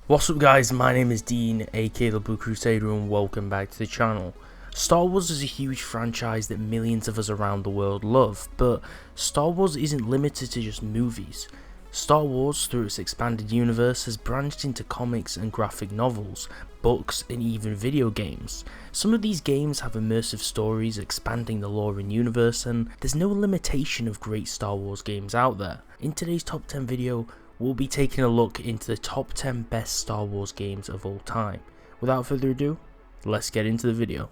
What's up guys, my name is Dean, aka the Blue Crusader, and welcome back to the channel. Star Wars is a huge franchise that millions of us around the world love, but Star Wars isn't limited to just movies. Star Wars, through its expanded universe, has branched into comics and graphic novels, books, and even video games. Some of these games have immersive stories expanding the lore and universe, and there's no limitation of great Star Wars games out there. In today's top 10 video, we'll be taking a look into the top 10 best Star Wars games of all time. Without further ado, let's get into the video.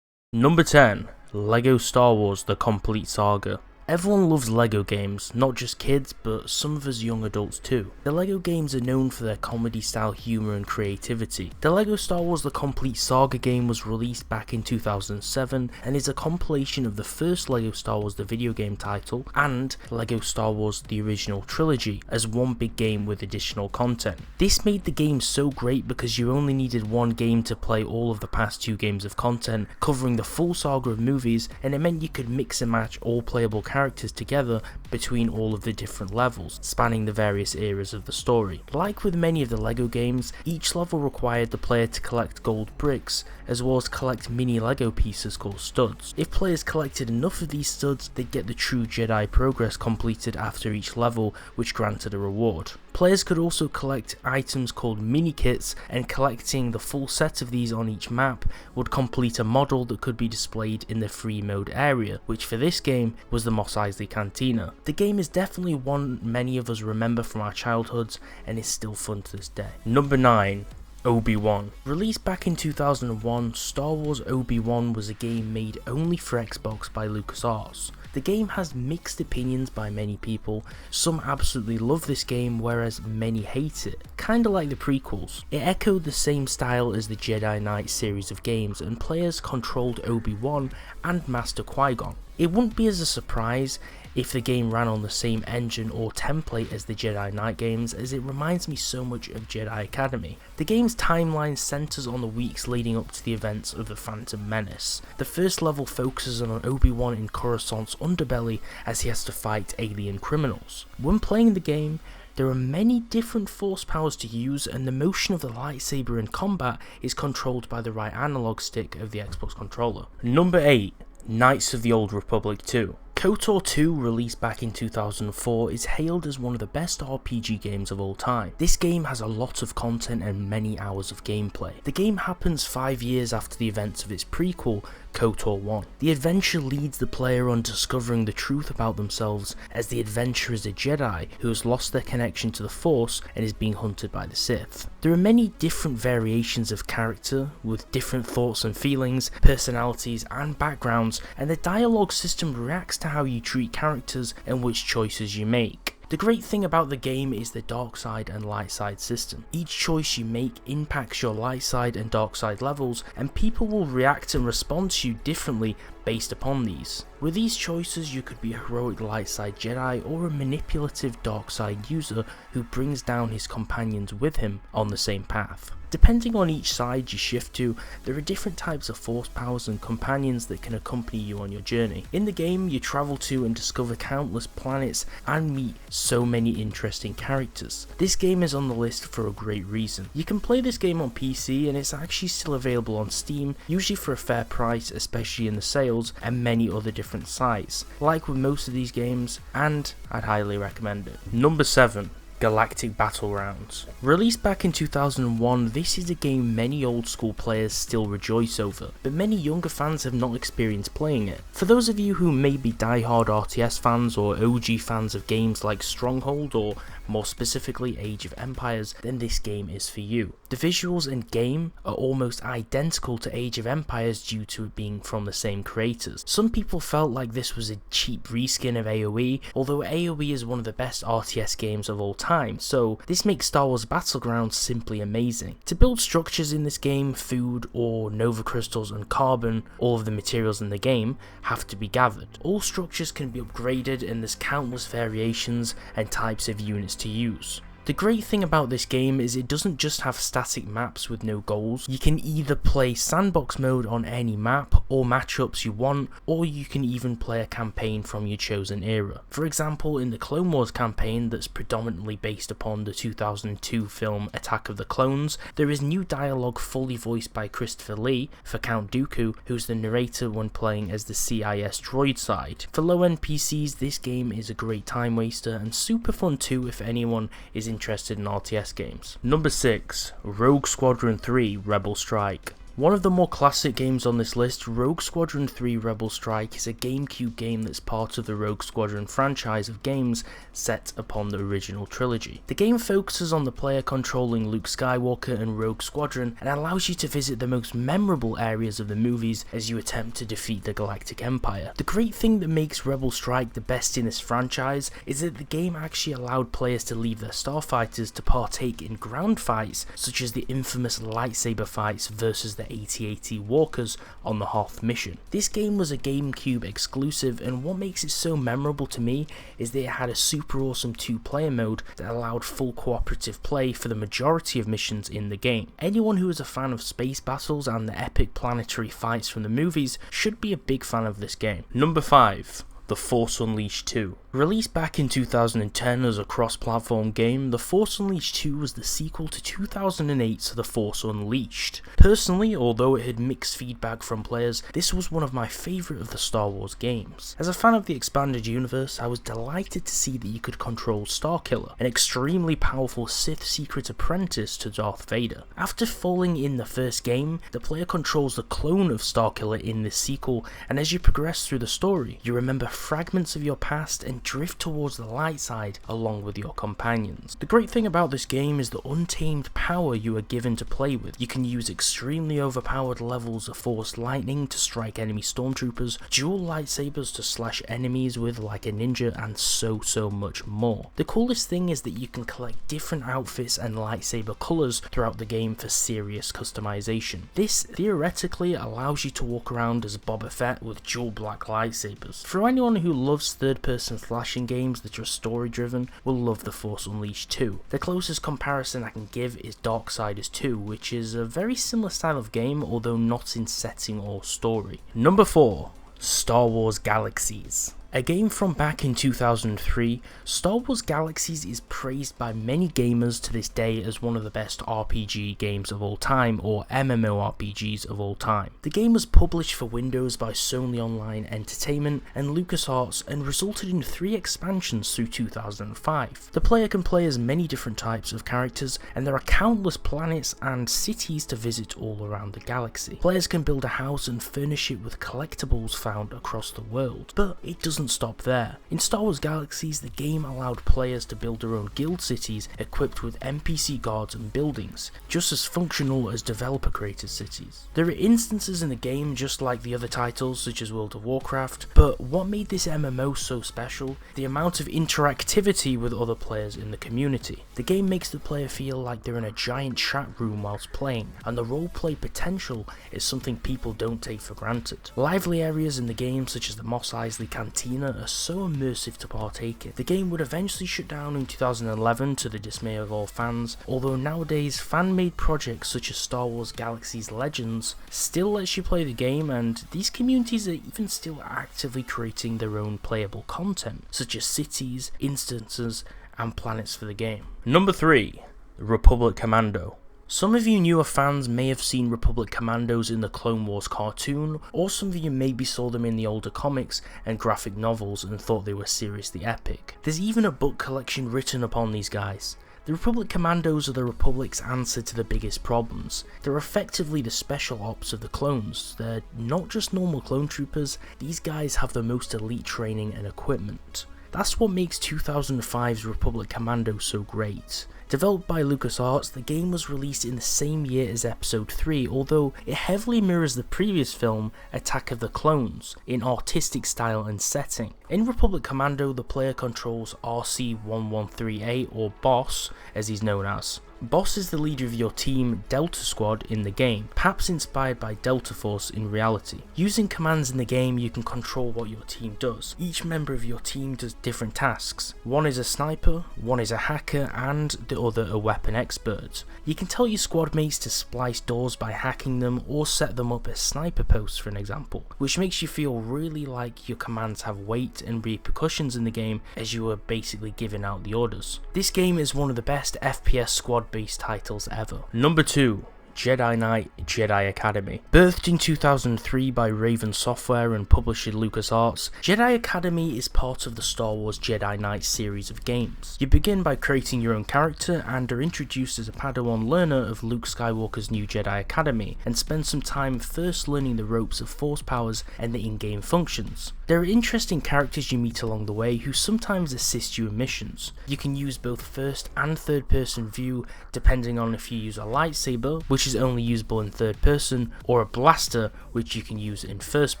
Number 10. LEGO Star Wars The Complete Saga. Everyone loves LEGO games, not just kids, but some of us young adults too. The LEGO games are known for their comedy style humour and creativity. The LEGO Star Wars The Complete Saga game was released back in 2007 and is a compilation of the first LEGO Star Wars the video game title and LEGO Star Wars the original trilogy as one big game with additional content. This made the game so great because you only needed one game to play all of the past two games of content, covering the full saga of movies, and it meant you could mix and match all playable characters together between all of the different levels, spanning the various eras of the story. Like with many of the LEGO games, each level required the player to collect gold bricks, as well as collect mini LEGO pieces called studs. If players collected enough of these studs, they'd get the true Jedi progress completed after each level, which granted a reward. Players could also collect items called mini kits, and collecting the full set of these on each map would complete a model that could be displayed in the free mode area, which for this game was the Mos Eisley Cantina. The game is definitely one many of us remember from our childhoods and is still fun to this day. Number 9. Obi-Wan. Released back in 2001, Star Wars Obi-Wan was a game made only for Xbox by LucasArts. The game has mixed opinions by many people. Some absolutely love this game, whereas many hate it. Kinda like the prequels. It echoed the same style as the Jedi Knight series of games, and players controlled Obi-Wan and Master Qui-Gon. It wouldn't be as a surprise if the game ran on the same engine or template as the Jedi Knight games, as it reminds me so much of Jedi Academy. The game's timeline centers on the weeks leading up to the events of the Phantom Menace. The first level focuses on Obi-Wan in Coruscant's underbelly as he has to fight alien criminals. When playing the game, there are many different force powers to use, and the motion of the lightsaber in combat is controlled by the right analog stick of the Xbox controller. Number 8. Knights of the Old Republic 2. KOTOR 2, released back in 2004, is hailed as one of the best RPG games of all time. This game has a lot of content and many hours of gameplay. The game happens 5 years after the events of its prequel, KOTOR 1. The adventure leads the player on discovering the truth about themselves, as the adventurer is a Jedi who has lost their connection to the Force and is being hunted by the Sith. There are many different variations of character, with different thoughts and feelings, personalities and backgrounds, and the dialogue system reacts to how you treat characters and which choices you make. The great thing about the game is the dark side and light side system. Each choice you make impacts your light side and dark side levels, and people will react and respond to you differently based upon these. With these choices, you could be a heroic light side Jedi or a manipulative dark side user who brings down his companions with him on the same path. Depending on each side you shift to, there are different types of force powers and companions that can accompany you on your journey. In the game, you travel to and discover countless planets and meet so many interesting characters. This game is on the list for a great reason. You can play this game on PC, and it's actually still available on Steam, usually for a fair price, especially in the sales, and many other different sites. Like with most of these games, and I'd highly recommend it. Number 7. Galactic Battlegrounds. Released back in 2001, this is a game many old school players still rejoice over, but many younger fans have not experienced playing it. For those of you who may be die-hard RTS fans or OG fans of games like Stronghold or more specifically Age of Empires, then this game is for you. The visuals and game are almost identical to Age of Empires due to it being from the same creators. Some people felt like this was a cheap reskin of AoE, although AoE is one of the best RTS games of all time, so this makes Star Wars Battlegrounds simply amazing. To build structures in this game, food, ore, nova crystals and carbon, all of the materials in the game, have to be gathered. All structures can be upgraded, and there's countless variations and types of units to use. The great thing about this game is it doesn't just have static maps with no goals. You can either play sandbox mode on any map or matchups you want, or you can even play a campaign from your chosen era. For example, in the Clone Wars campaign that's predominantly based upon the 2002 film Attack of the Clones, there is new dialogue fully voiced by Christopher Lee for Count Dooku, who's the narrator when playing as the CIS droid side. For low end PCs, this game is a great time waster and super fun too if anyone is interested in RTS games. Number 6. Rogue Squadron 3 Rebel Strike. One of the more classic games on this list, Rogue Squadron 3 Rebel Strike is a GameCube game that's part of the Rogue Squadron franchise of games set upon the original trilogy. The game focuses on the player controlling Luke Skywalker and Rogue Squadron and allows you to visit the most memorable areas of the movies as you attempt to defeat the Galactic Empire. The great thing that makes Rebel Strike the best in this franchise is that the game actually allowed players to leave their starfighters to partake in ground fights such as the infamous lightsaber fights versus the AT-AT walkers on the Hoth mission. This game was a GameCube exclusive, and what makes it so memorable to me is that it had a super awesome 2-player mode that allowed full cooperative play for the majority of missions in the game. Anyone who is a fan of space battles and the epic planetary fights from the movies should be a big fan of this game. Number 5. The Force Unleashed 2. Released back in 2010 as a cross-platform game, The Force Unleashed 2 was the sequel to 2008's The Force Unleashed. Personally, although it had mixed feedback from players, this was one of my favourite of the Star Wars games. As a fan of the expanded universe, I was delighted to see that you could control Starkiller, an extremely powerful Sith secret apprentice to Darth Vader. After falling in the first game, the player controls the clone of Starkiller in this sequel, and as you progress through the story, you remember fragments of your past and drift towards the light side along with your companions. The great thing about this game is the untamed power you are given to play with. You can use extremely overpowered levels of force lightning to strike enemy stormtroopers, dual lightsabers to slash enemies with like a ninja, and so much more. The coolest thing is that you can collect different outfits and lightsaber colours throughout the game for serious customization. This theoretically allows you to walk around as Boba Fett with dual black lightsabers. For anyone who loves third-person slashing games that are story-driven will love The Force Unleashed 2. The closest comparison I can give is Darksiders 2, which is a very similar style of game, although not in setting or story. Number 4. Star Wars Galaxies. A game from back in 2003, Star Wars Galaxies is praised by many gamers to this day as one of the best RPG games of all time, or MMORPGs of all time. The game was published for Windows by Sony Online Entertainment and LucasArts and resulted in 3 expansions through 2005. The player can play as many different types of characters, and there are countless planets and cities to visit all around the galaxy. Players can build a house and furnish it with collectibles found across the world, but it doesn't stop there. In Star Wars Galaxies, the game allowed players to build their own guild cities equipped with NPC guards and buildings, just as functional as developer-created cities. There are instances in the game just like the other titles such as World of Warcraft, but what made this MMO so special? The amount of interactivity with other players in the community. The game makes the player feel like they're in a giant chat room whilst playing, and the roleplay potential is something people don't take for granted. Lively areas in the game such as the Mos Eisley Cantina are so immersive to partake in. The game would eventually shut down in 2011 to the dismay of all fans, although nowadays fan-made projects such as Star Wars Galaxies Legends still lets you play the game, and these communities are even still actively creating their own playable content, such as cities, instances, and planets for the game. Number 3. Repuiblic Commando. Some of you newer fans may have seen Repuiblic Commandos in the Clone Wars cartoon, or some of you maybe saw them in the older comics and graphic novels and thought they were seriously epic. There's even a book collection written upon these guys. The Repuiblic Commandos are the Republic's answer to the biggest problems. They're effectively the special ops of the clones. They're not just normal clone troopers, these guys have the most elite training and equipment. That's what makes 2005's Repuiblic Commando so great. Developed by LucasArts, the game was released in the same year as Episode 3, although it heavily mirrors the previous film, Attack of the Clones, in artistic style and setting. In Repuiblic Commando, the player controls RC-113A, or Boss, as he's known as, Boss is the leader of your team, Delta Squad, in the game, perhaps inspired by Delta Force in reality. Using commands in the game, you can control what your team does. Each member of your team does different tasks. One is a sniper, one is a hacker, and the other a weapon expert. You can tell your squad mates to splice doors by hacking them or set them up as sniper posts, for an example, which makes you feel really like your commands have weight and repercussions in the game as you are basically giving out the orders. This game is one of the best FPS squad-based titles ever. Number 2. Jedi Knight Jedi Academy. Birthed in 2003 by Raven Software and publisher LucasArts, Jedi Academy is part of the Star Wars Jedi Knight series of games. You begin by creating your own character and are introduced as a Padawan learner of Luke Skywalker's new Jedi Academy, and spend some time first learning the ropes of force powers and the in-game functions. There are interesting characters you meet along the way who sometimes assist you in missions. You can use both first and third person view depending on if you use a lightsaber, which is only usable in third person, or a blaster, which you can use in first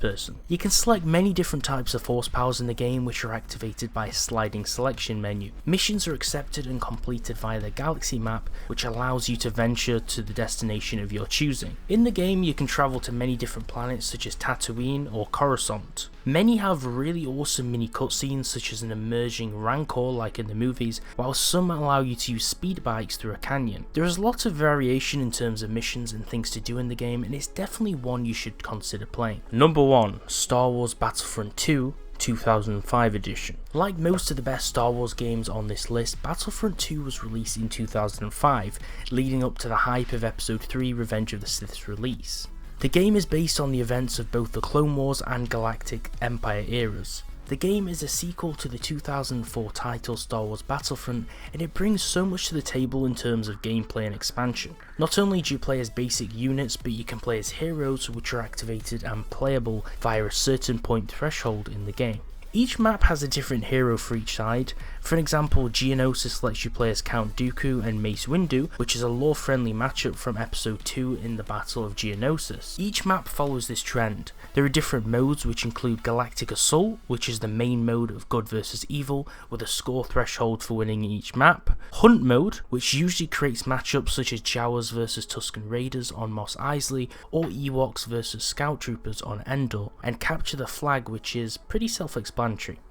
person. You can select many different types of force powers in the game, which are activated by a sliding selection menu. Missions are accepted and completed via the galaxy map, which allows you to venture to the destination of your choosing. In the game, you can travel to many different planets such as Tatooine or Coruscant. Many have really awesome mini cutscenes such as an emerging Rancor like in the movies, while some allow you to use speed bikes through a canyon. There is a lot of variation in terms of missions and things to do in the game, and it's definitely one you should consider playing. Number 1. Star Wars Battlefront 2 2005 edition. Like most of the best Star Wars games on this list, Battlefront 2 was released in 2005, leading up to the hype of Episode 3 Revenge of the Sith's release. The game is based on the events of both the Clone Wars and Galactic Empire eras. The game is a sequel to the 2004 title Star Wars Battlefront, and it brings so much to the table in terms of gameplay and expansion. Not only do you play as basic units, but you can play as heroes, which are activated and playable via a certain point threshold in the game. Each map has a different hero for each side. For example, Geonosis lets you play as Count Dooku and Mace Windu, which is a lore-friendly matchup from Episode 2 in the Battle of Geonosis. Each map follows this trend. There are different modes which include Galactic Assault, which is the main mode of good versus evil, with a score threshold for winning each map. Hunt mode, which usually creates matchups such as Jawas versus Tusken Raiders on Mos Eisley, or Ewoks versus Scout Troopers on Endor. And Capture the Flag, which is pretty self-explanatory.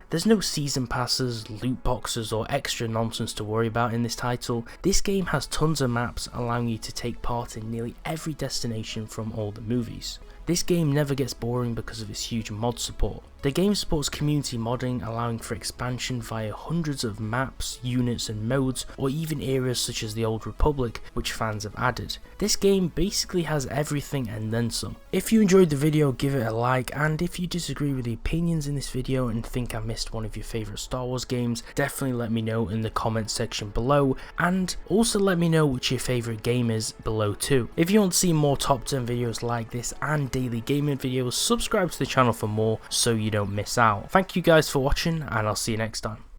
There's no season passes, loot boxes or extra nonsense to worry about in this title. This game has tons of maps allowing you to take part in nearly every destination from all the movies. This game never gets boring because of its huge mod support. The game supports community modding, allowing for expansion via hundreds of maps, units and modes, or even eras such as the Old Republic, which fans have added. This game basically has everything and then some. If you enjoyed the video, give it a like, and if you disagree with the opinions in this video and think I missed one of your favourite Star Wars games, definitely let me know in the comments section below, and also let me know which your favourite game is below too. If you want to see more top 10 videos like this and daily gaming videos, subscribe to the channel for more so you don't miss out. Thank you guys for watching, and I'll see you next time.